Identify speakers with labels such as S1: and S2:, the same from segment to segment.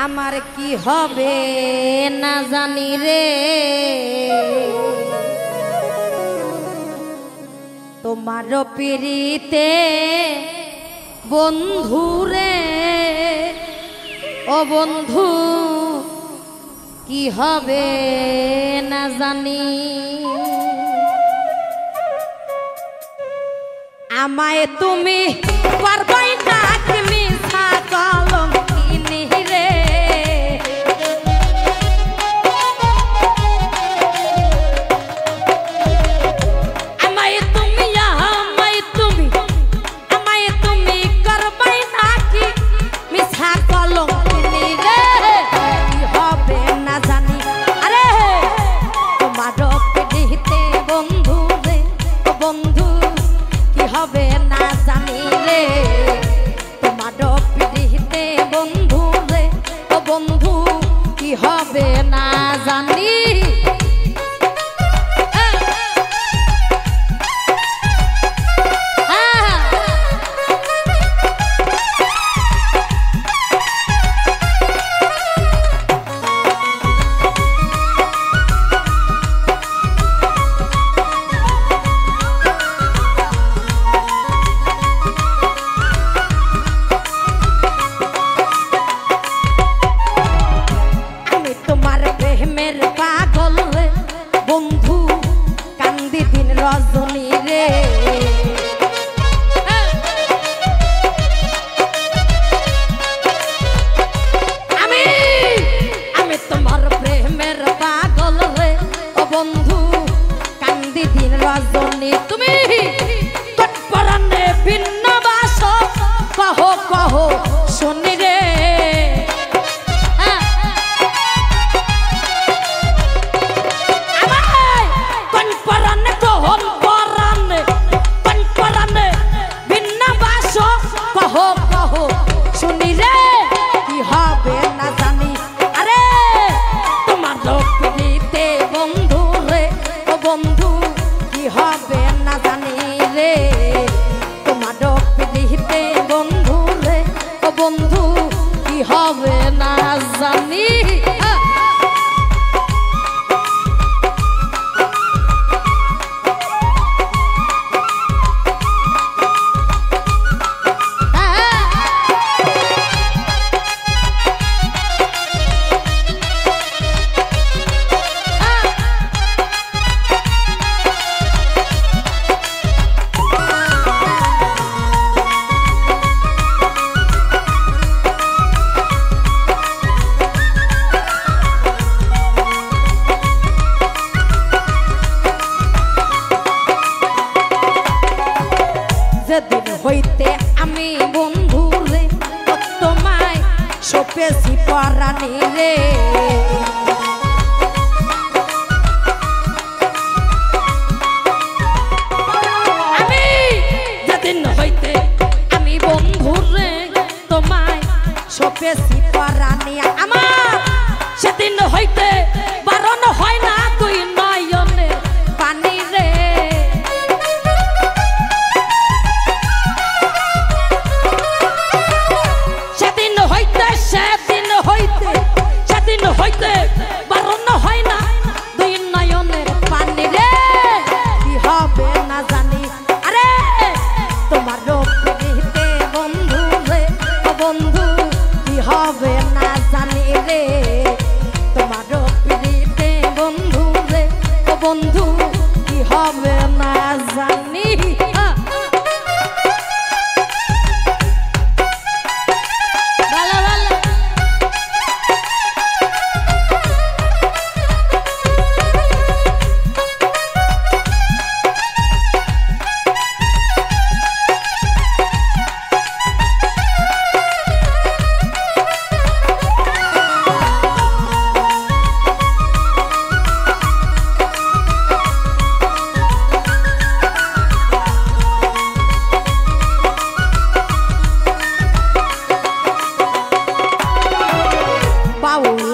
S1: আমার কি হবে না জানি রে, তোমার পিরিতে বন্ধু রে, ও বন্ধু কি হবে না জানি। আমায় তুমি পারবাই না তুমি কলম কিনি রে, আমায় তুমি করবাই না কি মিছা কলম কিনি রে, কি হবে না জানি। আরে তোমার পিড়িতে বন্ধু রে, ও বন্ধু কি হবে না জানি রে, তোমার পিড়িতে বন্ধু রে, ও বন্ধু কি হবে না জানি। রজনী রে আমি তোমার প্রেমের পাগল রে, ও বন্ধু কান্দি দিন রজনী। তুমি কটপরানে ভিন্ন বাস কহ কহ শুনি রে, শুনি রে কি হবে না জানি। আরে তোমার পিড়িতে বন্ধু রে, ও বন্ধু কি হবে না জানি রে, তোমার পিড়িতে বন্ধু রে, ও বন্ধু কি হবে না জানি। যেদিন হইতে আমি বন্ধু রে, তোমায় সপেছি পরাণী রে, আমি যেদিন হইতে আমি বন্ধু রে, তোমায় সপেছি পরাণী, আমার সেদিন হইতে বারণ হয় না তুই নয়নে পানি রে, সেদিন হইতে বারণ হয় না দুই নয়নের পানি রে, কি হবে না জানি। আরে তোমার পিড়িতে বন্ধু রে, ও বন্ধু কি হবে না জানি রে, তোমার পিড়িতে বন্ধু রে, ও বন্ধু কি হবে না জানি।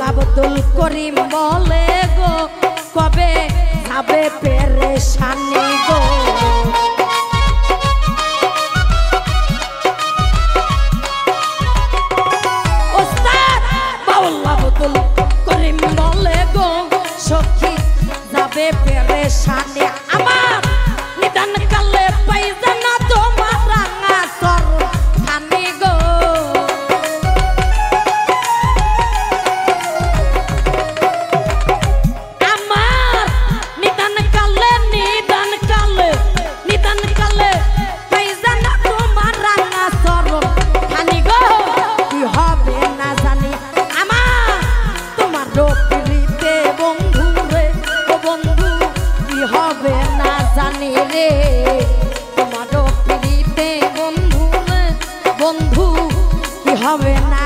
S1: আব্দুল করিম বলে গো কবে যাবে পেরেশানি গো, ওস্তাদ যাবে পেরেশানি আমার নিদান কালে পাইবে না তোমার রাঙা সর খানি গো আমার নিদান কালে পাইবে না তোমার রাঙা সর খানি গো কি হবে না জানি আমার তোমার রূপরিতে বন্ধু রে ও বন্ধু কি হবে না জানি রে তোমার রূপরিতে বন্ধু রে বন্ধু কি হবে না